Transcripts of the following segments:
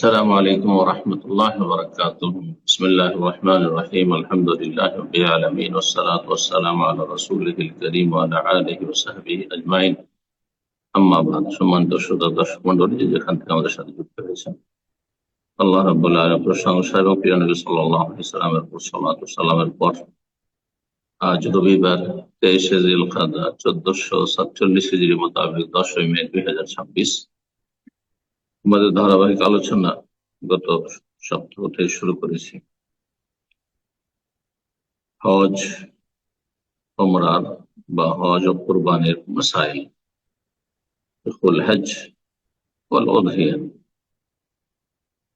السلام عليكم ورحمة الله وبركاته. بسم الله الرحمن الرحيم. الحمد لله رب العالمين والصلاة والسلام على رسوله الكريم وعلى آله وصحبه أجمعين. أما بعد, সম্মানিত শ্রোতা দর্শক মণ্ডলী যেখান থেকে আমাদের সাথে যুক্ত হয়েছেন, আল্লাহ রাব্বুল আলামিনের প্রশংসা এবং প্রিয় নবী সাল্লাল্লাহু আলাইহি ওয়াসাল্লামের উপর সালাত ও সালামের পর আজ রবিবার 23 জিলকাদা 1447 হিজরি মোতাবেক 10 মে 2026 আমাদের ধারাবাহিক আলোচনা গত সপ্তাহ থেকে শুরু করেছি। হজ, ওমরার বা হজ ও কুরবানির মাসাইল, হজ ওয়াল উযহিয়া।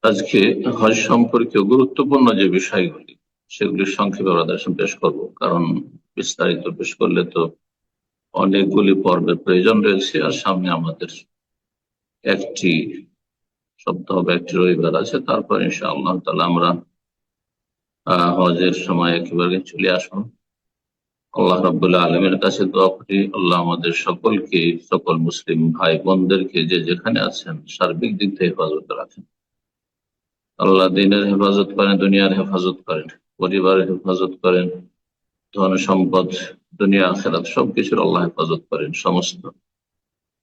আজকে হজ সম্পর্কে গুরুত্বপূর্ণ যে বিষয়গুলি সেগুলি সংক্ষেপে আমাদের সামনে পেশ করব, কারণ বিস্তারিত পেশ করলে তো অনেকগুলি পর্বের প্রয়োজন রয়েছে। আর সামনে আমাদের একটি সপ্তাহ বা একটি রবিবার আছে, তারপর ইনশাআল্লাহ তাআলা আমরা হজের সময় একেবারে চলে আসবো। আল্লাহ রাব্বুল আলামিনের কাছে দোয়া করি, আল্লাহ আমাদের সকলকে, সকল মুসলিম ভাই বোনদেরকে যে যেখানে আছেন সার্বিক দিক থেকে হেফাজত রাখেন। আল্লাহ দিনের হেফাজত করেন, দুনিয়ার হেফাজত করেন, পরিবারের হেফাজত করেন, ধন সম্পদ, দুনিয়া আখিরাত সবকিছুর আল্লাহ হেফাজত করেন। সমস্ত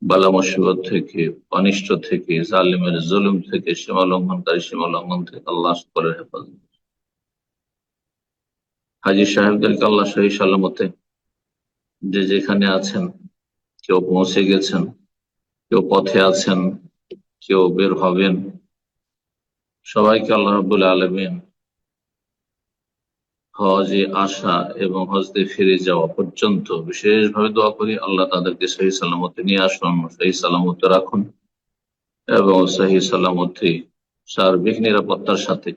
বালা মুসিবত থেকে, অনিষ্ট থেকে, জালিমের জুলুম থেকে, সীমা লঙ্ঘনকারী সীমা লঙ্ঘন থেকে আল্লাহ সকলের হেফাজত। হাজী সাহেবদেরকে আল্লাহ সহি সালামতে যে যেখানে আছেন, কেউ পৌঁছে গেছেন, কেউ পথে আছেন, কেউ বের হবেন, সবাইকে আল্লাহ রাব্বুল আলামিন হজে আসা এবং হজ দিয়ে ফিরে যাওয়া পর্যন্ত বিশেষভাবে দোয়া করি, আল্লাহ তাদেরকে সহি সালামতে নিয়ে আসুন, সহি সালামতে রাখুন এবং সহি সালামতে সার্বিক নিরাপত্তার সাথে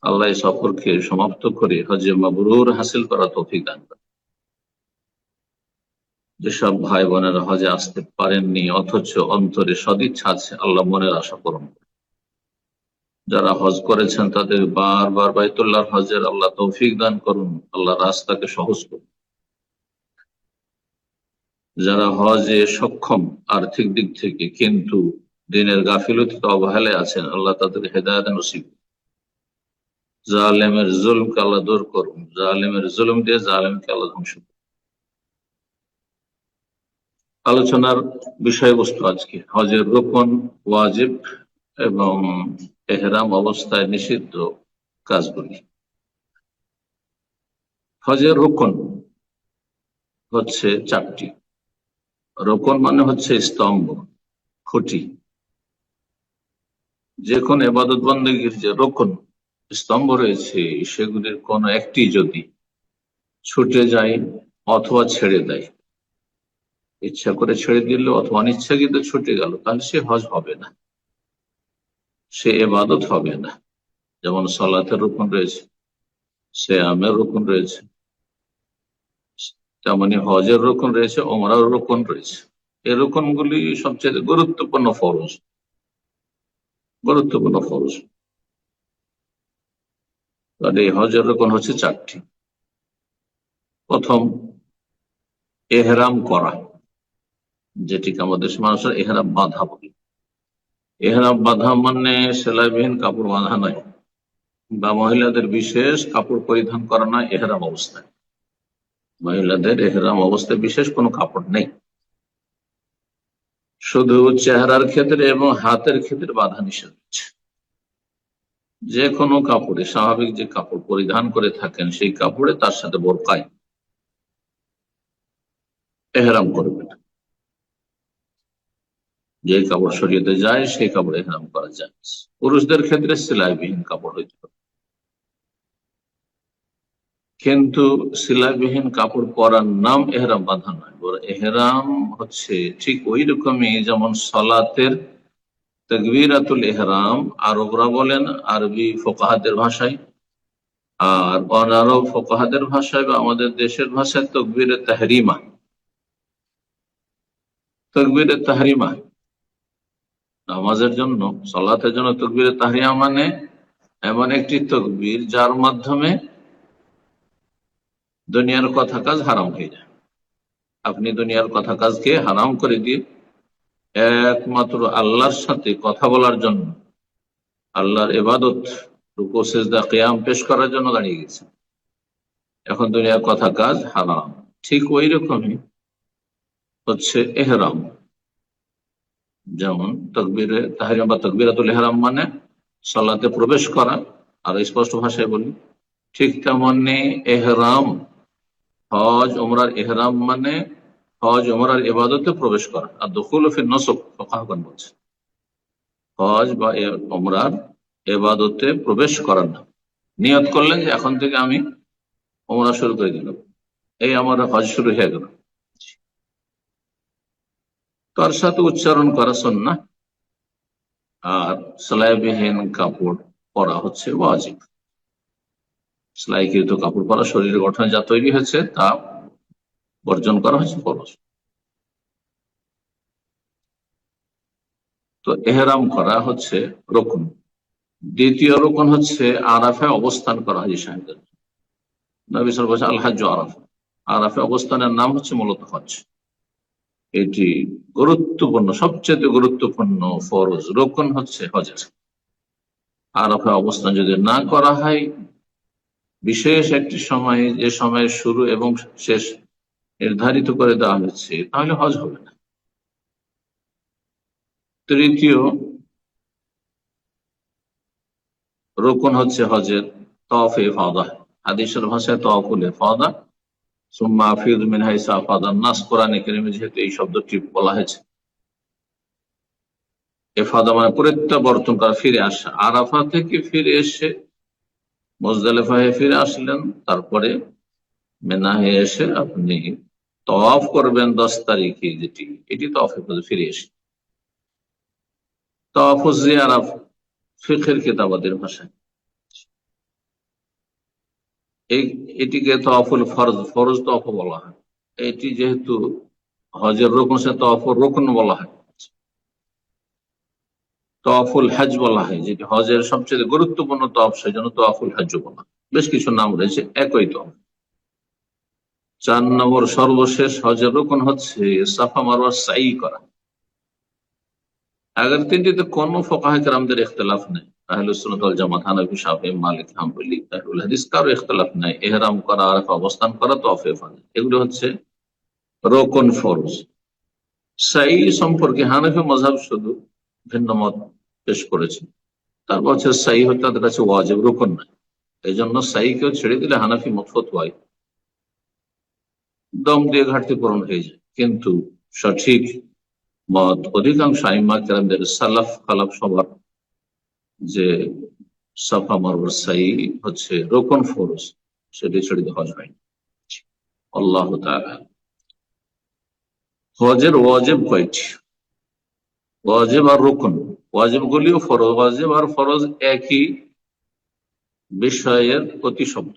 আল্লাহ এই সফরকে সমাপ্ত করে হজে মাবরুর হাসিল করা তৌফিক দান করেন। যেসব ভাই বোনেরা হজে আসতে পারেননি অথচ অন্তরে সদিচ্ছা আছে, আল্লাহ মনের আশা পূরণ করেন। যারা হজ করেছেন তাদের বারবার বাইতুল্লাহর হজের আল্লাহ তৌফিক দান করুন, আল্লাহ রাস্তাকে সহজ করুন। যারা হজে সক্ষম আর্থিক দিক থেকে কিন্তু দিনের গাফিলতিতে অবহেলায় আছেন, আল্লাহ তাদের হেদায়েত নসিব। জালেমের জুলমকে আল্লাহ দূর করুন, জালেমের জুলম দিয়ে জালেমকে আল্লাহ ধ্বংস করুন। আলোচনার বিষয়বস্তু আজকে হজের রুকন, ওয়াজিব এবং এহরাম অবস্থায় নিষিদ্ধ কাজগুলি। হজের রুকন হচ্ছে 4টি। রুকন মানে হচ্ছে স্তম্ভ, খুঁটি। যে কোন ইবাদত বন্দেগীর যে রুকন, স্তম্ভ রয়েছে, সেগুলির কোন একটি যদি ছুটে যায় অথবা ছেড়ে দেয়, ইচ্ছা করে ছেড়ে দিল অথবা অনিচ্ছাকৃত ছুটে গেল, তাহলে সে হজ হবে না, সে ইবাদত হবে না। যেমন সালাতের রুকন রয়েছে, সিয়ামের রুকন রয়েছে, তেমনি হজের রুকন রয়েছে, ওমরার রুকন রয়েছে। এই রুকনগুলি সবচেয়ে গুরুত্বপূর্ণ ফরজ। আর এই হজের রুকন হচ্ছে 4টি। প্রথম, এহরাম করা, যেটিকে আমাদের মানুষের এহরাম বাঁধা বলি। এহরাম বাঁধা মানে সেলাইবিহীন কাপড় বাঁধা নয়, বা মহিলাদের বিশেষ কাপড় পরিধান করা নয়। এহরাম অবস্থায় মহিলাদের এহরাম অবস্থায় বিশেষ কোনো কাপড় নেই, শুধু চেহারার ক্ষেত্রে এবং হাতের ক্ষেত্রে বাধা নিষেধ হচ্ছে। যে কোনো কাপড়ে, স্বাভাবিক যে কাপড় পরিধান করে থাকেন সেই কাপড়ে তার সাথে বোরকায় এহরাম করবেন। যে কাপড় শরীয়তে যায় সেই কাপড়ে এহরাম করা যায়। পুরুষদের ক্ষেত্রে সেলাইবিহীন কাপড় হইতে হবে, কিন্তু সেলাইবিহীন কাপড় পরার নাম এহরাম বাঁধা নয়। এহরাম হচ্ছে ঠিক ওই রকমই যেমন সালাতের তাকবীরাতুল ইহরাম আরবরা বলেন আরবি ফুকাহাদের ভাষায়, আর অনারব ফুকাহাদের ভাষায় বা আমাদের দেশের ভাষায় তাকবীরে তাহরিমা। তাকবীরে তাহরিমা নামাজের জন্য, সালাতের জন্য তাকবীরে তাহরিমা মানে এমন একটি তাকবীর যার মাধ্যমে দুনিয়ার কথা কাজ হারাম হয়ে যায়। আপনি দুনিয়ার কথা কাজকে হারাম করে দিয়ে একমাত্র আল্লাহর সাথে কথা বলার জন্য আল্লাহর ইবাদত রুকু সিজদা কিয়াম পেশ করার জন্য দাঁড়িয়ে গেছেন, এখন দুনিয়ার কথা কাজ হারাম। ঠিক ওই রকমই হচ্ছে এহরাম, যেমন তকবীরে তাহরিম বা তাকবীরাতুল ইহরাম মানে সালাতে প্রবেশ করা, আর স্পষ্ট ভাষায় বলি ঠিক তেমনি এহরাম, হজ ওমরার এহরাম মানে হজ ওমরার ইবাদতে প্রবেশ করা। আর দুখুল ফিন নসক ফুকাহাগণ বলছে হজ বা ওমরার ইবাদতে প্রবেশ করার নাম। নিয়ত করলেন যে এখন থেকে আমি ওমরা শুরু করে দিলাম, এই আমার হজ শুরু হয়ে গেল, তার সাথে উচ্চারণ করা সুন্নাহ। আর সেলাইবিহীন কাপড় পরা হচ্ছে ওয়াজিব। সেলাইকৃত কাপড় পরা শরীরের গঠনে যা তৈরি হয়েছে তা বর্জন করা হচ্ছে ফরজ। তো এহরাম করা হচ্ছে রকুন। দ্বিতীয় রকুন হচ্ছে আরাফে অবস্থান করা। হাজী সাহেবদের নবী সাল্লাল্লাহু আলাইহি ওয়াসাল্লাম আল হজ্জ আরাফা, আরাফে অবস্থানের নাম হচ্ছে মূলত হজ। এটি গুরুত্বপূর্ণ, সবচেয়ে গুরুত্বপূর্ণ ফরজ রকুন হচ্ছে হজের। আরাফে অবস্থান যদি না করা হয় বিশেষ একটি সময়, যে সময়ের শুরু এবং শেষ নির্ধারিত করে দেওয়া হয়েছে, তাহলে হজ হবে না। তৃতীয় রকুন হচ্ছে হজের তওয়াফে ইফাদা। হাদিসের ভাষায় তওয়াফুল ইফাদা, সুম্মা আফিযু মিন হাইসু আফাদান নাস, কোরআনে কারীমে যেহেতু এই শব্দটি বলা হয়েছে। ইফাদা মানে প্রত্যাবর্তন করা, ফিরে আসা। আরাফা থেকে ফিরে এসে মুজদালিফায় ফিরে আসলেন, তারপরে মিনাহে এসে আপনি তওয়াফ করবেন 10 তারিখে, যেটি এটি তওয়াফে ফিরে এসে। তওয়াফুজ জিয়ারা ফিকহের কিতাবাদের ভাষায় এটিকে তওয়াফুল ফরজ, ফরজ তওয়াফ বলা হয়। এটি যেহেতু হজের রুকন, সে তওয়াফুল রুকন বলা হয়। তওয়াফুল হজ বলা হয়, যেটি হজের সবচেয়ে গুরুত্বপূর্ণ তওয়াফ, সেই জন্য তওয়াফুল হজ বলা হয়। বেশ কিছু নাম রয়েছে, একই তওয়াফ। 4 নম্বর সর্বশেষ হজের রুকন হচ্ছে সাফা মারওয়া সাই করা। আগের তিনটিতে কোন ফুকাহায়ে কেরামদের ইখতিলাফ নেই। আহলুস সুন্নাত ওয়াল জামাত, হানাফি, শাফিঈ, মালিকি, হাম্বলি, আহলুল হাদিস কারো ইখতিলাফ নাই। ইহরাম করা, আরাফা অবস্থান করা, তওয়াফ ইফাদা, এগুলো হচ্ছে রোকন ফরজ। সাই সম্পর্কে হানাফি মাযহাব শুধু ভিন্ন মত পেশ করেছে। তারপর হচ্ছে সাই হচ্ছে তাদের কাছে ওয়াজিব, রোকন নাই। এই জন্য সাইকেও ছেড়ে দিলে হানাফি মত ফতোয়ায় দম দিয়ে ঘাটতি পূরণ হয়ে যায়। কিন্তু সঠিক মত অধিকাংশ আইম্মা কেরামদের, সালাফ খালাফ সবার, যে সাফা মারওয়া সাই হচ্ছে রোকন ফরজ, সেটি ছেড়ে দিয়ে হজ হয়। আল্লাহ তাআলা। হজের ওয়াজিব কয়টি? ওয়াজিব আর রুকন, ওয়াজিব গুলিও ফরজ। ওয়াজিব আর ফরজ একই বিষয়ের প্রতিশব্দ।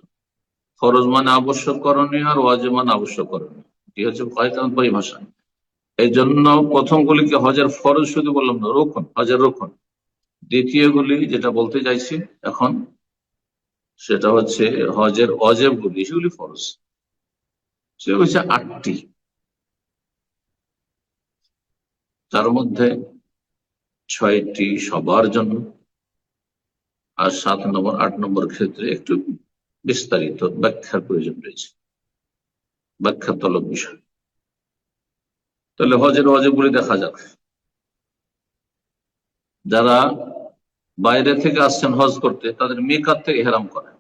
ফরজ মানে আবশ্যক করণীয়, আর ওয়াজিব মানে আবশ্যক করণীয়, এটি হচ্ছে কয়েকটা পরিভাষা। এই জন্য প্রথম গুলিকে হজের ফরজ শুধু বললাম না, রুকন, হজের রুকন। দ্বিতীয় গুলি যেটা বলতে চাইছি এখন, সেটা হচ্ছে হজের ওয়াজিব গুলি, সেগুলি ফরজ। সেগুলো হচ্ছে 8টি। তার মধ্যে 6টি সবার জন্য, আর 7 নম্বর 8 নম্বর ক্ষেত্রে একটু বিস্তারিত ব্যাখ্যার প্রয়োজন রয়েছে, ব্যাখ্যা তলব বিষয়। তাহলে হজের ওয়াজিবগুলি দেখা যাক। যারা বাইরে থেকে আসছেন হজ করতে, তাদের মিকাত থেকে ইহরাম করে।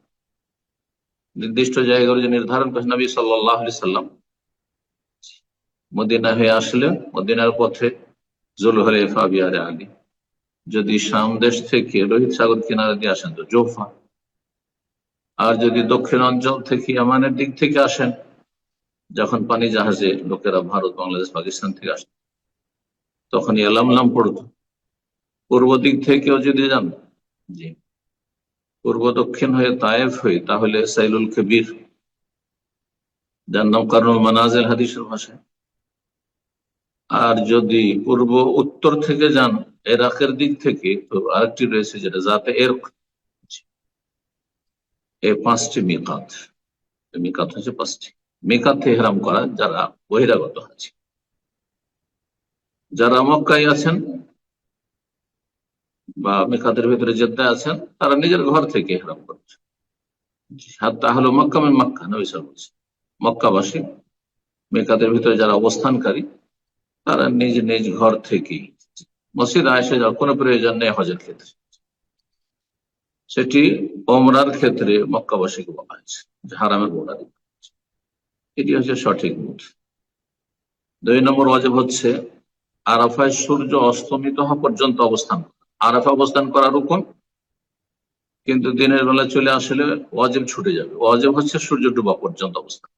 নির্দিষ্ট জায়গায় যে নির্ধারণ করেছেন নবী সাল্লাল্লাহু আলাইহি সাল্লাম, মদিনা হয়ে আসলে মদিনার পথে জুলহুলাইফা, বিহারে আলী। যদি শাম দেশ থেকে লোহিত সাগর কিনারা দিয়ে আসেন তো জোফা। আর যদি দক্ষিণ অঞ্চল থেকে ইয়ামানের দিক থেকে আসেন, যখন পানি জাহাজে লোকেরা ভারত, বাংলাদেশ, পাকিস্তান থেকে আসে, তখন ইয়ালামলাম পড়তো। পূর্ব দিক থেকেও যদি যান, জি, পূর্ব দক্ষিণ হয়ে তায়েফ হয়ে, তাহলে সাইলুল কবির, যার নাম কারনুল মানাজিল হাদিসের ভাষায়। আর যদি পূর্ব উত্তর থেকে যান ইরাকের দিক থেকে, তো আরেকটি রয়েছে যেটা জাতে ইরক। এই 5টি মিকাত, মিকাত হচ্ছে 5টি। মিকাতে ইহরাম করা যারা বহিরাগত আছে। যারা মক্কায় আছেন বা মিকাতের ভিতরে জেদ্দায় আছেন, তারা নিজের ঘর থেকে ইহরাম করছে। হাত্তা হলো মক্কা মিন মক্কা, নবী সাল্লাল্লাহু আলাইহি ওয়াসাল্লাম মক্কাবাসী, মিকাতের ভিতরে যারা অবস্থানকারী, তারা নিজ নিজ ঘর থেকেই মসজিদ আয়েশা যাওয়ার কোনো প্রয়োজন নেই হজের ক্ষেত্রে। সেটি ওমরার ক্ষেত্রে মক্কাবাসীকে বলা হয়েছে যে হারামের বোর্ডার, এটি হচ্ছে সঠিক মত। 2 নম্বর ওয়াজিব হচ্ছে আরাফায় সূর্য অস্তমিত হওয়া পর্যন্ত অবস্থান করা। আরাফা অবস্থান করা রুকন, কিন্তু দিনের বেলা চলে আসলে ওয়াজিব ছুটে যাবে। ওয়াজিব হচ্ছে সূর্য ডুবা পর্যন্ত অবস্থান।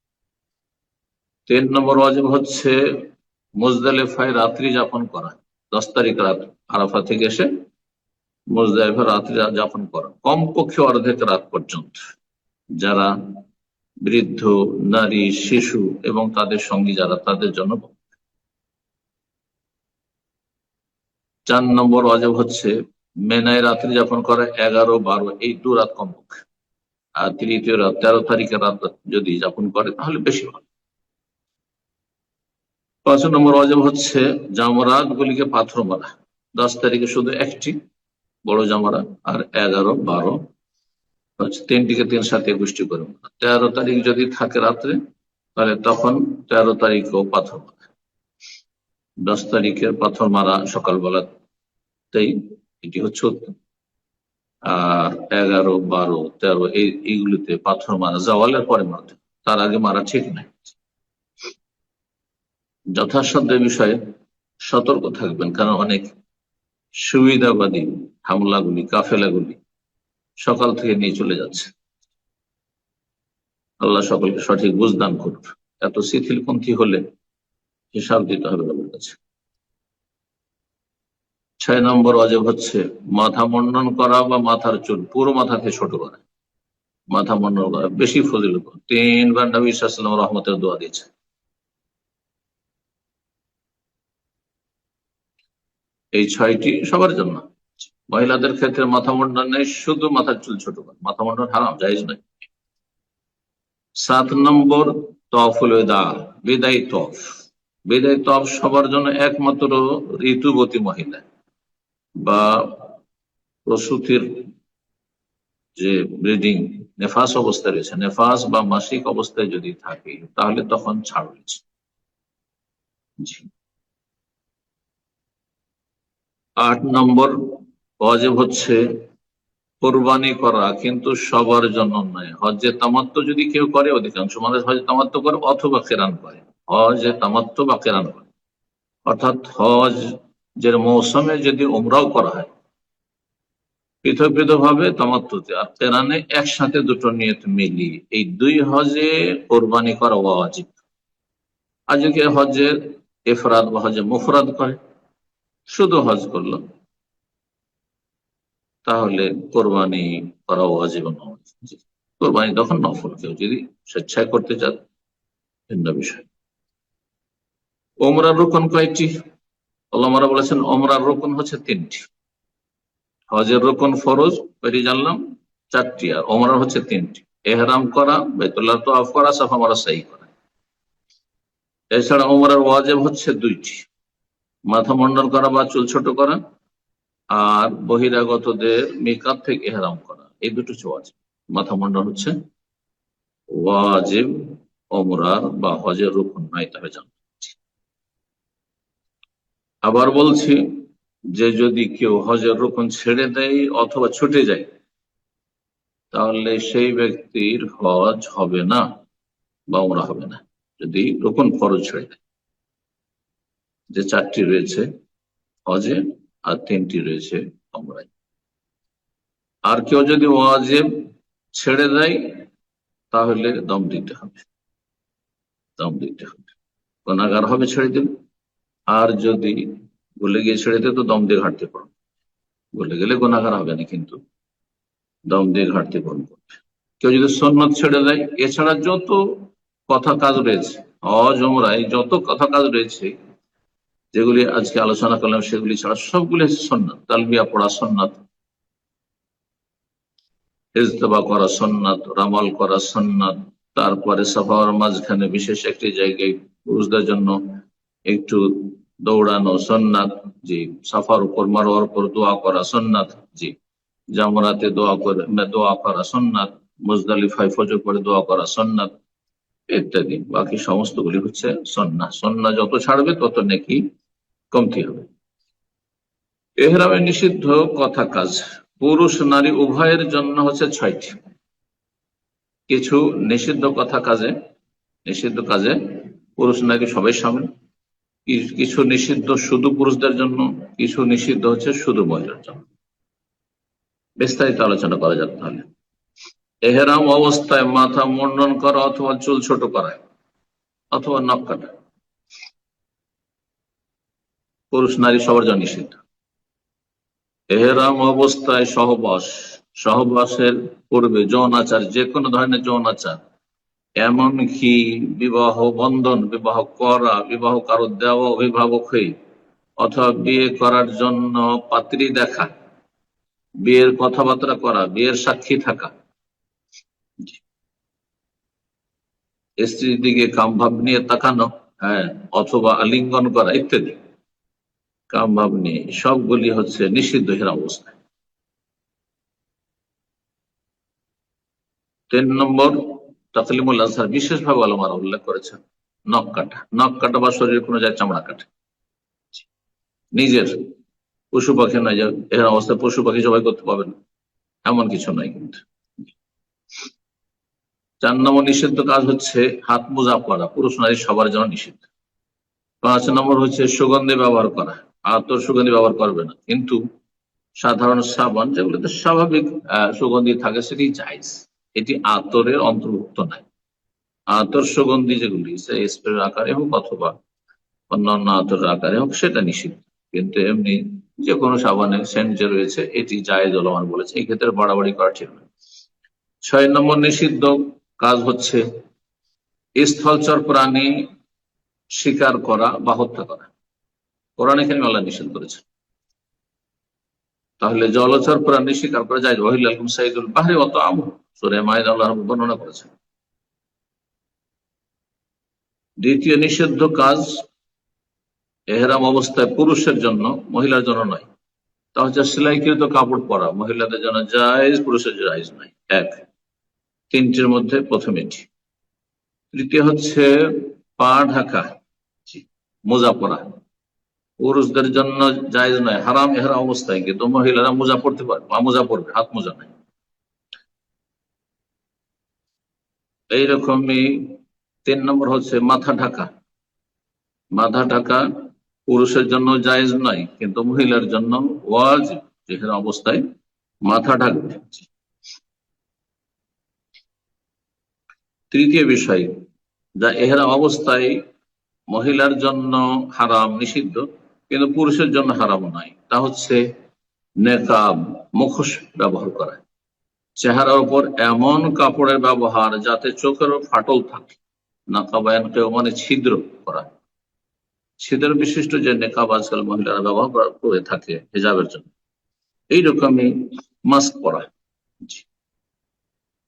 3 নম্বর ওয়াজিব হচ্ছে মুজদালিফায় রাত্রি যাপন করা। 10 তারিখ রাত আরাফা থেকে এসে মুজদালিফায় রাত্রি যাপন করা কমপক্ষে অর্ধেক রাত পর্যন্ত, যারা বৃদ্ধ, নারী, শিশু এবং তাদের সঙ্গী যারা, তাদের জন্য। 4 নম্বর ওয়াজিব হচ্ছে মেনায় রাত্রি যাপন করা 11, 12 এই 2 রাত কমপক্ষে। আর তৃতীয় রাত 13 তারিখের রাত যদি যাপন করে তাহলে বেশি ভালো। 5 নম্বর ওয়াজিব হচ্ছে জামরাত গুলিকে পাথর মারা। 10 তারিখে শুধু একটি বড় জামরা, আর 11, 12 হচ্ছে 3টিকে 3 সাথে 21টি করে মারা। 13 তারিখ যদি থাকে রাত্রে, তাহলে তখন 13 তারিখেও পাথর মারা। 10 তারিখের পাথর মারা সকালবেলাতেই, এটি হচ্ছে উত্তম। আর 11, 12, 13 এইগুলিতে পাথর মারা জাওয়ালের পরে মারতে, তার আগে মারা ঠিক নাই। যথাসাধ্য বিষয়ে সতর্ক থাকবেন, কারণ অনেক সুবিধাবাদী হামলাগুলি, কাফেলাগুলি সকাল থেকে নিয়ে চলে যাচ্ছে। আল্লাহ সকলকে সঠিক বুঝদান করুন। এত শিথিলপন্থী হলে হিসাব দিতে হবে তাদের কাছে। 6 নম্বর ওয়াজিব হচ্ছে মাথা মুন্ডন করা বা মাথার চুল পুরো মাথা থেকে ছোট করা। মাথা মুন্ডন করা বেশি ফজিলত। 3বার নবী সাল্লাল্লাহু আলাইহি ওয়াসাল্লাম রহমতের দোয়া দিয়েছে। এই 6টি সবার জন্য। মহিলাদের ক্ষেত্রে মাথা মুন্ডন নেই, শুধু মাথার চুল ছোট করা। মাথা মুন্ডন হারাম, জায়েজ নয়। 7 নম্বর তওয়াফুল ওয়াদা, বিদায় তওয়াফ। বিদায় তওয়াফ সবার জন্য, একমাত্র ঋতুবতী মহিলা বা প্রসূতির যে ব্লিডিং, নেফাস অবস্থায় রয়েছে, নেফাস বা মাসিক অবস্থায় যদি থাকে তাহলে তখন ছাড় রয়েছে। 8 নম্বর ওয়াজিব হচ্ছে কোরবানি করা, কিন্তু সবার জন্য নয়। হজ্জে তামাত্তু যদি কেউ করে, অধিকাংশ মানুষ হজ্জে তামাত্তু করে অথবা কেরান করে। হজ্জে তামাত্তু বা কেরান করে, অর্থাৎ হজের মৌসুমে যদি উমরাও করা হয় পৃথক পৃথক ভাবে তামাত্তুতে, আর কেরানে একসাথে দুটো নিয়ত মিলিয়ে, এই 2 হজে কোরবানি করা ওয়াজিব। আর যদি হজের ইফরাদ বা হজে মুফরাদ করে, শুধু হজ করলো, তাহলে কোরবানি করা ওয়াজিব নয়। কোরবানি তখন নফল, কেউ যদি স্বেচ্ছায় করতে চান ভিন্ন বিষয়। ওমরার রুকন কয়টি? ওলামারা বলেছেন ওমরার রুকন হচ্ছে 3টি। হজের রুকন ফরজ কয়টি জানলাম? 4টি। আর ওমরার হচ্ছে 3টি। এহরাম করা, বাইতুল্লাহ তাওয়াফ করা, সাফা মারওয়া সাই করা। এছাড়া ওমরার ওয়াজিব হচ্ছে 2টি, মাথা মুন্ডন করা বা চুল ছোট করা, আর বহিরাগতদের মিকাত থেকে ইহরাম করা। এই দুটো ওয়াজিব। মাথা মুন্ডন হচ্ছে ওয়াজিব, ওমরার বা হজের রুকন নাই, তবে জানতে। আবার বলছি যে যদি কেউ হজের রুকন ছেড়ে দেয় অথবা ছুটে যায়, তাহলে সেই ব্যক্তির হজ হবে না বা ওমরা হবে না, যদি রুকন ফরজ ছেড়ে দেয়। যে 4টি রয়েছে হজে আর 3টি রয়েছে ওমরায়। আর কেউ যদি ওয়াজিব ছেড়ে দেয় তাহলে দম দিতে হবে, দম দিতে হবে। গুনাহগার হবে ছেড়ে দিলে। আর যদি ভুলে গিয়ে ছেড়ে দেয় তো দম দিয়ে ঘাটতি পূরণ। ভুলে গেলে গুনাহগার হবে না, কিন্তু দম দিয়ে ঘাটতি পূরণ করবে। কেউ যদি সুন্নত ছেড়ে দেয়, এছাড়া যত কথা কাজ রয়েছে হজ ওমরায়, যত কথা কাজ রয়েছে যেগুলি আজকে আলোচনা করলাম, সেগুলি ছাড়া সবগুলি সুন্নাত। তালবিয়া পড়া সুন্নাত, ইজতেবা করা সুন্নাত, রামাল করা সুন্নাত। তারপরে সাফার মাঝখানে বিশেষ একটি জায়গায় পুরুষদের জন্য একটু দৌড়ানো সুন্নাত, জি। সাফার উপর মারোয়ার উপর দোয়া করা সুন্নাত, জি। জামরাতে দোয়া করা সুন্নাত, মুজদালিফায় ফজর পরে দোয়া করা সুন্নাত ইত্যাদি। বাকি সমস্তগুলি হচ্ছে সুন্নাহ। সুন্নাহ যত ছাড়বে তত নেকি কমতি হবে। এহরামে নিষিদ্ধ কথা কাজ পুরুষ নারী উভয়ের জন্য হচ্ছে 6টি। কিছু নিষিদ্ধ কাজে পুরুষ নারী সবাই সামিল। কিছু নিষিদ্ধ শুধু পুরুষদের জন্য, কিছু নিষিদ্ধ হচ্ছে শুধু মহিলার জন্য। বিস্তারিত আলোচনা করা যাক তাহলে। এহরাম অবস্থায় মাথা মুন্ডন করা অথবা চুল ছোট করা অথবা নখ কাটা পুরুষ নারী সবার জন্য নিষিদ্ধ। এহরাম অবস্থায় সহবাসের পূর্বে যৌনাচার, যে কোনো ধরনের যৌনাচার, এমনকি বিবাহ বন্ধন, বিবাহ করা, বিবাহ কারো দেওয়া অভিভাবক হয়ে অথবা বিয়ে করার জন্য পাত্রী দেখা, বিয়ের কথাবার্তা করা, বিয়ের সাক্ষী থাকা, স্ত্রীর দিকে কামভাব নিয়ে তাকানো, হ্যাঁ, অথবা আলিঙ্গন করা ইত্যাদি, কামভাব নিয়ে, সবগুলি হচ্ছে নিষিদ্ধ এহরাম অবস্থায়। 3 নম্বর তাকলিমুল আজহার, বিশেষভাবে আলমারা উল্লেখ করেছেন নখ কাটা বা শরীরের কোনো জায়গায় চামড়া কাটা। নিজের পশু পাখি নয় যে এর অবস্থায় পশু পাখি জবাই করতে পারবেন এমন কিছু নয় কিন্তু। 4 নম্বর নিষিদ্ধ কাজ হচ্ছে হাত মোজা পরা, পুরুষ নারী সবার জন্য নিষিদ্ধ। 5 নম্বর হচ্ছে সুগন্ধি ব্যবহার করা, আতর সুগন্ধি ব্যবহার করবে না, কিন্তু সাধারণ সাবান যেগুলোতে স্বাভাবিক সুগন্ধি থাকে সেটি জায়েজ, এটি আতরের অন্তর্ভুক্ত নাই। আতর সুগন্ধি যেগুলি স্প্রে আকারে হোক অথবা অন্যান্য আতর আকারে হোক সেটা নিষিদ্ধ, কিন্তু এমনি যে কোনো সাবানের সেন্ট যে রয়েছে এটি জায়েজ ওলামা বলেছে, এই ক্ষেত্রে বাড়াবাড়ি করা ঠিক নয়। 6 নম্বর নিষিদ্ধ কাজ হচ্ছে স্থলচর প্রাণী শিকার করা বা হত্যা করা। কোরআন এখানে আল্লাহ নিষেধ করেছে, তাহলে জলচর প্রাণী শিকার করা যায়। ওয়াহিল্লাকুম সাইদুল বাহরি ওয়া তা'আমুহু, সূরা মাইদা আল্লাহ বর্ণনা করেছেন। দ্বিতীয় নিষিদ্ধ কাজ এহরাম অবস্থায় পুরুষের জন্য, মহিলার জন্য নয়, তা হচ্ছে সেলাইকৃত কাপড় পরা, মহিলাদের জন্য জায়েজ, পুরুষের জায়েজ নয়। 3টির মধ্যে প্রথম এটি। তৃতীয় হচ্ছে পা ঢাকা, মোজা পরা, পুরুষদের জন্য জায়েজ নয়, হারাম এহরাম অবস্থায়, কিন্তু মহিলারা মোজা পড়তে পারবে, পা মোজা পড়বে, হাত মোজা নয়। এইরকমই 3 নম্বর হচ্ছে মাথা ঢাকা পুরুষের জন্য জায়েজ নয়, কিন্তু মহিলার জন্য ওয়াজিব, এহরাম অবস্থায় মাথা ঢাকবে। তৃতীয় বিষয় যা এহরাম অবস্থায় মহিলার জন্য হারাম, নিষিদ্ধ, কিন্তু পুরুষের জন্য হারাম নয়, তা হচ্ছে নেকাব, মুখোশ ব্যবহার করা, চেহারার উপর এমন কাপড়ের ব্যবহার যাতে চোখেরও ফাটল থাকে। নাকাবায়ন মানে ছিদ্র করা, ছিদ্র বিশিষ্ট যে নেকাব আজকাল মহিলারা ব্যবহার করে থাকে হিজাবের জন্য, এইরকমই মাস্ক পরা,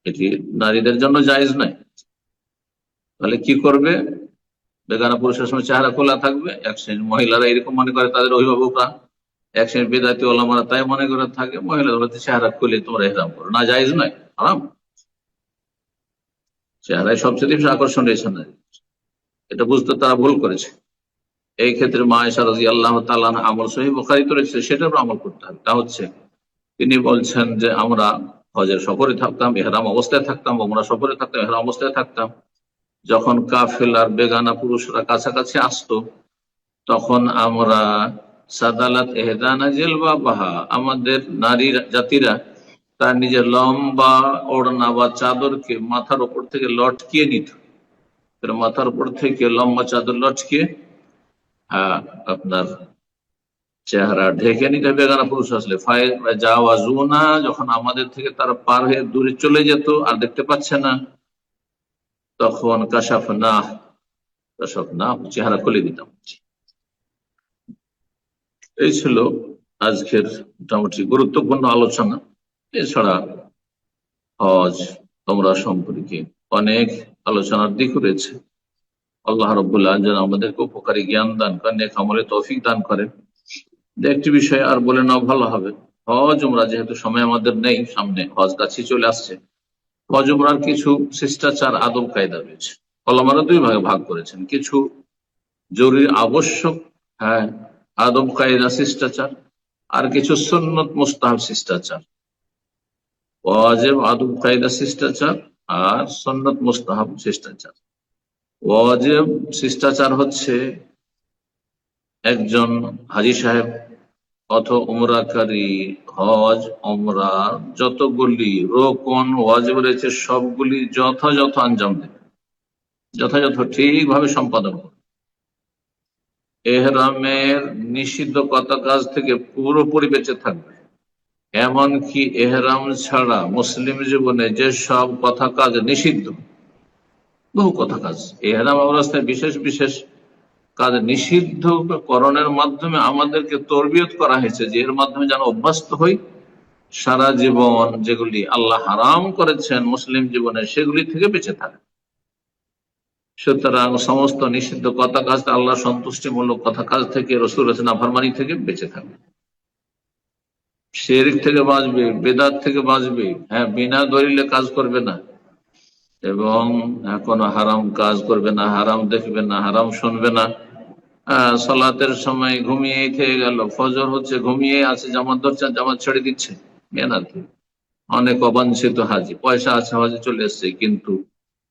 এটি নারীদের জন্য জায়েজ নয়। তাহলে কি করবে? বেগানা পুরুষের সময় চেহারা খোলা থাকবে। এক শ্রেণীর মহিলারা এরকম মনে করে, তাদের অভিভাবকরা, এক শ্রেণীর বেদাতি ওলামারা তাই মনে করে থাকে, মহিলারা চেহারা খুলে তোমরা ইহরাম করো, না, জায়েজ নয়, হারাম। চেহারায় সবচেয়ে বেশি আকর্ষণ রয়েছে না, এটা বুঝতে তারা ভুল করেছে। এই ক্ষেত্রে মা আয়েশা রাদিয়াল্লাহু তাআলা আনহা আমল সহিহ বুখারীতে রয়েছে, সেটার আমল করতে হবে। তা হচ্ছে তিনি বলছেন যে আমরা হজের সফরে থাকতাম, ইহরাম অবস্থায় থাকতাম, ওমরা সফরে থাকতাম, ইহরাম অবস্থায় থাকতাম। যখন কাফেলার বেগানা পুরুষরা কাছাকাছি আসতো, তখন আমরা সাদালাত এহদানা জিলবাবাহা, আমাদের নারী জাতিরা তার নিজের লম্বা ওড়না বা চাদরকে মাথার উপর থেকে লটকিয়ে নিত, মাথার উপর থেকে লম্বা চাদর লটকিয়ে আপনার চেহারা ঢেকে নিতে বেগানা পুরুষ আসলে। যাওয়াজুনা, যখন আমাদের থেকে তারা পার হয়ে দূরে চলে যেত আর দেখতে পাচ্ছে না, তখন কাশাফনা চেহারা খুলে দিতাম। এই ছিল আজকের মোটামুটি গুরুত্বপূর্ণ আলোচনা। এছাড়া হজ তোমরা সম্পর্কে অনেক আলোচনার দিক রয়েছে, আল্লাহ রাব্বুল আলামিন যেন আমাদেরকে উপকারী জ্ঞান দান করেন, নেক আমলে তৌফিক দান করেন। একটি বিষয় আর বলে নাও ভালো হবে। হজ উমরা যেহেতু সময় আমাদের নেই, সামনে হজ কাছে চলে আসছে, হজ উমরার কিছু শিষ্টাচার আদব কায়দা রয়েছে। ওলামারা দুই ভাগে ভাগ করেছেন, কিছু জরুরি আবশ্যক, হ্যাঁ, আদব কায়দা শিষ্টাচার, আর কিছু সুন্নত মুস্তাহাব শিষ্টাচার। ওয়াজিব আদব কায়দা শিষ্টাচার আর সুন্নত মুস্তাহাব শিষ্টাচার। ওয়াজিব শিষ্টাচার হচ্ছে একজন হাজী সাহেব অথবা উমরাকারী হজ উমরা যতগুলি রোকন ওয়াজিব রয়েছে সবগুলি যথাযথ আঞ্জাম দেবে, যথাযথ ঠিকভাবে সম্পাদন করবে। এহরামের নিষিদ্ধ কথা কাজ থেকে পুরোপুরি বেঁচে থাকবে। এমনকি এহরাম ছাড়া মুসলিম জীবনে যে সব কথা কাজ নিষিদ্ধ, বহু কথা কাজ, এহরাম অবস্থায় বিশেষ বিশেষ কাজ নিষিদ্ধ করণের মাধ্যমে আমাদেরকে তরবিয়ত করা হয়েছে, যে এর মাধ্যমে যেন অভ্যস্ত হই সারা জীবন যেগুলি আল্লাহ হারাম করেছেন মুসলিম জীবনে সেগুলি থেকে বেঁচে থাকে। সুতরাং সমস্ত নিষিদ্ধ কথা কাজ, আল্লাহ সন্তুষ্টিমূলক কথা কাজ থেকে, রসুল নাফরমানি থেকে বেঁচে থাকবে। শিরক থেকে বাঁচবে, বেদাত থেকে বাঁচবে, হ্যাঁ, বিনা দলিলে কাজ করবে না, এবং কোনো হারাম কাজ করবে না, হারাম দেখবে না, হারাম শুনবে না। সালাতের সময় ঘুমিয়ে থেকে গেল, ফজর হচ্ছে ঘুমিয়ে আছে, জামাত ধরছে, জামাত ছেড়ে দিচ্ছে, মেনাতে। অনেক অবাঞ্ছিত হাজি, পয়সা আছে, হজে চলে এসছে, কিন্তু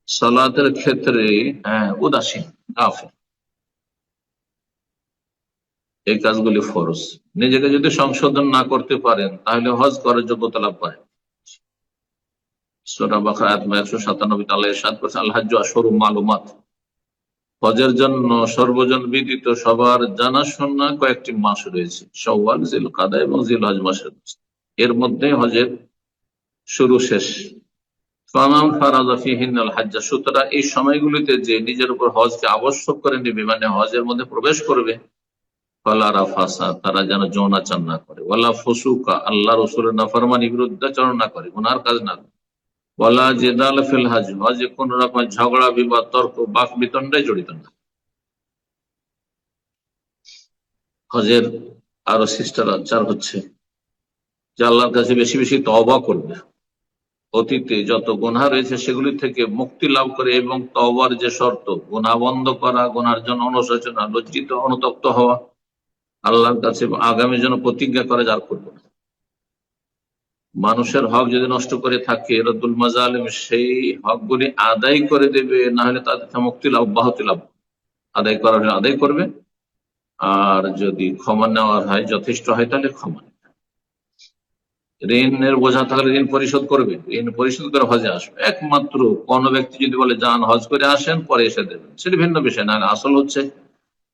সালাতের ক্ষেত্রে উদাসীন, গাফেল। এই কাজগুলি ফরজ। নিজেকে যদি সংশোধন না করতে পারেন তাহলে হজ করার যোগ্যতা লাভ করেন। সূরা বাকারা আয়াত 197 আল্লাহ ইরশাদ করেছেন, আল হাজ্জু আশহুরুম মালুমাত। হজের জন্য সর্বজন বিদিত, সবার জানাশোনা কয়েকটি মাস রয়েছে, শাওয়াল, জিলকাদা এবং জিলহজ মাসের। এর মধ্যে হজের শুরু শেষ। ফামান ফারাযা ফীহিন্নাল হাজ্জ, সুতরাং এই সময়গুলিতে যে নিজের উপর হজকে আবশ্যক করে নেবে, মানে হজের মধ্যে প্রবেশ করবে, ফালা রাফাসা, তারা যেন যৌনাচার না করে, ওয়ালা ফুসুকা, আল্লাহ রাসূলের নাফরমানি, বিরুদ্ধাচরণ না করে, গুনার কাজ না করে, ওয়ালা জিদাল ফিল হজ, হজে কোন রকম ঝগড়া বিবাদ তর্ক বাক বিতণ্ডায় জড়িত না। হজের আরো শিষ্টাচার হচ্ছে যে আল্লাহর কাছে বেশি বেশি তওবা করবে, অতীতে যত গুনাহ রয়েছে সেগুলি থেকে মুক্তি লাভ করে, এবং তওবার যে শর্ত, গুনাহ বন্ধ করা, গুনার জন্য অনুশোচনা, লজ্জিত অনুতপ্ত হওয়া, আল্লাহর কাছে আগামী জন্য প্রতিজ্ঞা করে যার করবে না। মানুষের হক যদি নষ্ট করে থাকে, রদ্দুল মাজালিম, সেই হকগুলি আদায় করে দেবে, না হলে তাদের মুক্তি লাভ, অব্যাহতি লাভ, আদায় করার হলে আদায় করবে, আর যদি ক্ষমা নেওয়ার হয়, যথেষ্ট হয়, তাহলে ক্ষমা। ঋণের বোঝা থাকলে ঋণ পরিশোধ করবে, ঋণ পরিশোধ করে হজে আসবে। একমাত্র কোন ব্যক্তি যদি বলে যান হজ করে আসেন পরে এসে দেবেন, সেটা ভিন্ন বিষয়, না আসল হচ্ছে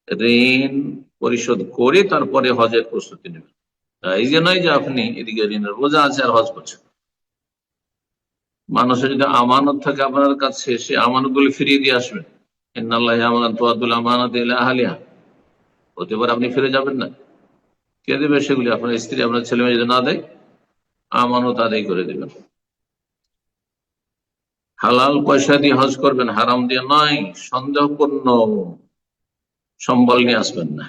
ঋণ পরিশোধ করে তারপরে হজের প্রস্তুতি নেবেন। এই যে নয় যে আপনি এদিকে ঋণের বোঝা আছে আর হজ করছেন। মানুষের যদি আমানত থাকে আপনার কাছে, সে আমানত গুলি ফিরিয়ে দিয়ে আসবেন। ইন্নাল্লাহি আমানাত তুআদ্দুল আমানাতি ইলা আহলিহা, হতে পারে আপনি ফিরে যাবেন না, কে দেবে সেগুলি? আপনার স্ত্রী, আপনার ছেলে মেয়ে যদি না দেয়, আমানত আদায় করে দেবেন। হালাল পয়সা দিয়ে হজ করবেন, হারাম দিয়ে নয়। সন্দেহপূর্ণ সম্বল নিয়ে আসবেন না।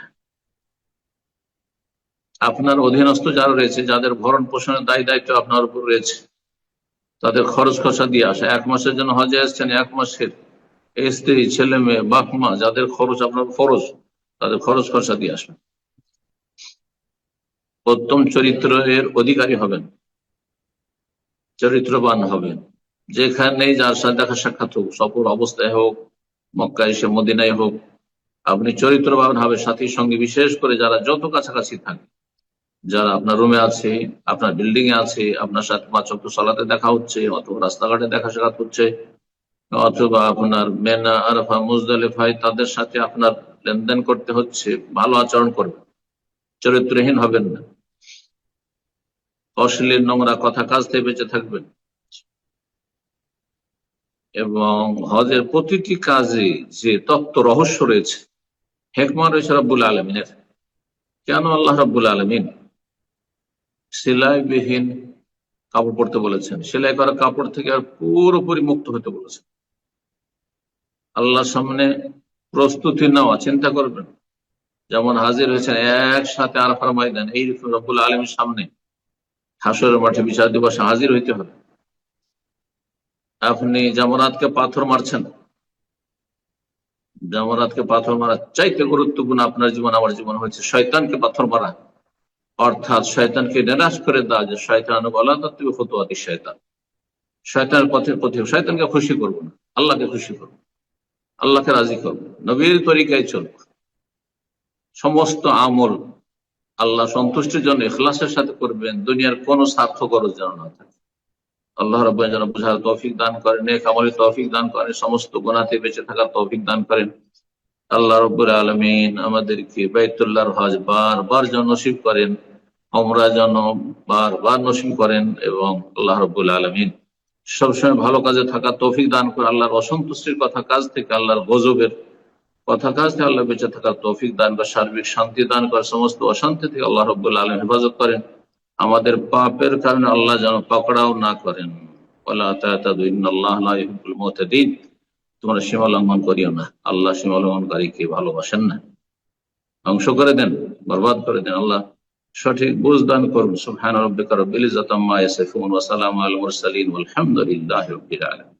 আপনার অধীনস্থ যারা রয়েছে, যাদের ভরণ পোষণের দায় দায়িত্ব আপনার উপর রয়েছে, তাদের খরচ খরচা দিয়ে আসা। 1 মাসের জন্য হজে আসছেন, 1 মাসের স্ত্রী, ছেলে মেয়ে, বাপ মা, যাদের খরচ আপনার ফরজ, তাদের খরচ খরচা দিয়ে আসবেন। উত্তম চরিত্রের অধিকারী হবেন, চরিত্রবান হবেন। যেখানে যার সাথে দেখা সাক্ষাৎ হোক, সফর অবস্থায় হোক, মক্কায় এসে মদিনায় হোক, আপনি চরিত্রবান হবে। সাথীর সঙ্গে, বিশেষ করে যারা যত কাছাকাছি থাকে, যারা আপনার রুমে আছে, আপনার বিল্ডিং এ আছে, আপনার সাথে 5 ওয়াক্ত সালাতে দেখা হচ্ছে, অথবা রাস্তাঘাটে দেখা সাক্ষাৎ হচ্ছে, অথবা আপনার মেনা, আরাফা, মুজদালিফায় তাদের সাথে আপনার লেনদেন করতে হচ্ছে, ভালো আচরণ করবেন, চরিত্রহীন হবেন না। অশ্লীল নোংরা কথা কাজ থেকে বেঁচে থাকবেন। এবং হজের প্রতিটি কাজে যে তত্ত্ব রহস্য রয়েছে, হেকমা রয়েছে রব্বুল আলমিনের। কেন আল্লাহ রব্বুল আলমিন সেলাইবিহীন কাপড় পরতে বলেছেন, সেলাই করা কাপড় থেকে আর পুরোপুরি মুক্ত হতে বলেছেন? আল্লাহর সামনে প্রস্তুতি নেওয়া, চিন্তা করবেন। যেমন হাজির হয়েছেন একসাথে আরাফার ময়দান, এই রব্বুল আলমীর সামনে হাসরের মাঠে বিচার দিবসে হাজির হইতে হবে। আপনি জামরাতকে পাথর মারছেন, জামরাতকে পাথর মারা চাইতে গুরুত্বপূর্ণ আপনার জীবন আমার জীবন হয়েছে শয়তানকে পাথর মারা, অর্থাৎ শয়তানকে নিরাশ করে দেওয়া। যে শয়তান বলা তুমি ফতুয়াতি শয়তান, শয়তানের পথের প্রতি শয়তানকে খুশি করবো না, আল্লাহকে খুশি করবো, আল্লাহকে রাজি করবো, নবীর তরিকায় চলবো। সমস্ত আমল আল্লাহ সন্তুষ্টির জন্য ইখলাসের সাথে করবেন, দুনিয়ার কোনো স্বার্থ খরচ যেন না থাকে। আল্লাহ রাব্বুল যেন বুঝার তৌফিক দান করেন, নেক আমলের তৌফিক দান করেন, সমস্ত গুনাহ থেকে বেঁচে থাকার তৌফিক দান করেন। আল্লাহ রাব্বুল আলামিন আমাদেরকে বাইতুল্লাহর হজ বারবার যেন নসিব করেন, ওমরা যেন বারবার নসিব করেন, এবং আল্লাহ রাব্বুল আলামিন সবসময় ভালো কাজে থাকার তৌফিক দান করে, আল্লাহর অসন্তুষ্টির কথা কাজ থেকে, আল্লাহর গজবের কথা কাজ থেকে আল্লাহ বেঁচে থাকার তৌফিক দান করে, সার্বিক শান্তি দান করে, সমস্ত অশান্তি থেকে আল্লাহ রাব্বুল আলামিন হেফাজত করেন। আমাদের পাপের কারণে আল্লাহ যেন পাকড়াও না করেন। ওয়ালা তা'তাদু ইন্নাল্লাহা লা ইউহিব্বুল মু'তাদিন, তোমরা সীমা লঙ্ঘন করিও না, আল্লাহ সীমা লঙ্ঘনকারীকে ভালোবাসেন না। ধ্বংস করে দেন, বরবাদ করে দেন। আল্লাহ সঠিক বুঝ দান করুন। সুবহান রাব্বিকা রাব্বিল ইজ্জাতি আম্মা ইয়াসিফুন ওয়া সালামুন আলাল মুরসালিন ওয়ালহামদুলিল্লাহি রাব্বিল আলামিন।